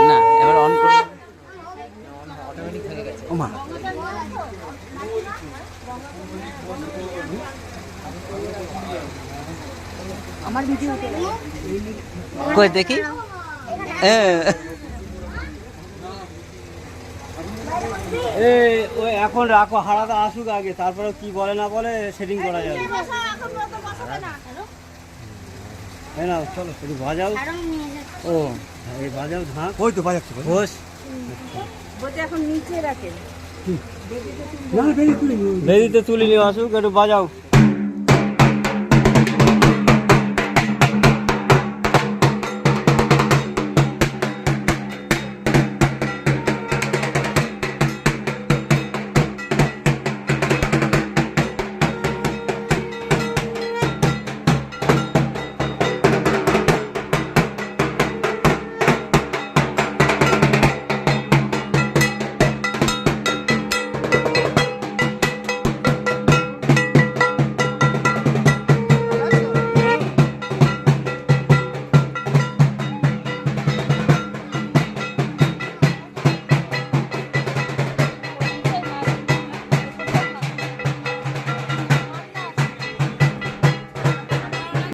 না এবার অন করে ওমা আমার ভিডিও কই দেখি ওই এখন রাখো, হারাদা আসুক আগে, তারপরে কি বলে না বলে সেটিং করা যাবে। তাই না, চলো একটু বাজাও। ও এই বাজাও, ধাক ওই তো বাজাচ্ছে ঘোষ। এখন নিচে রাখে না বেরিয়ে তুলে বেদিতে তুলে নিয়ে আসুক, একটু বাজাও।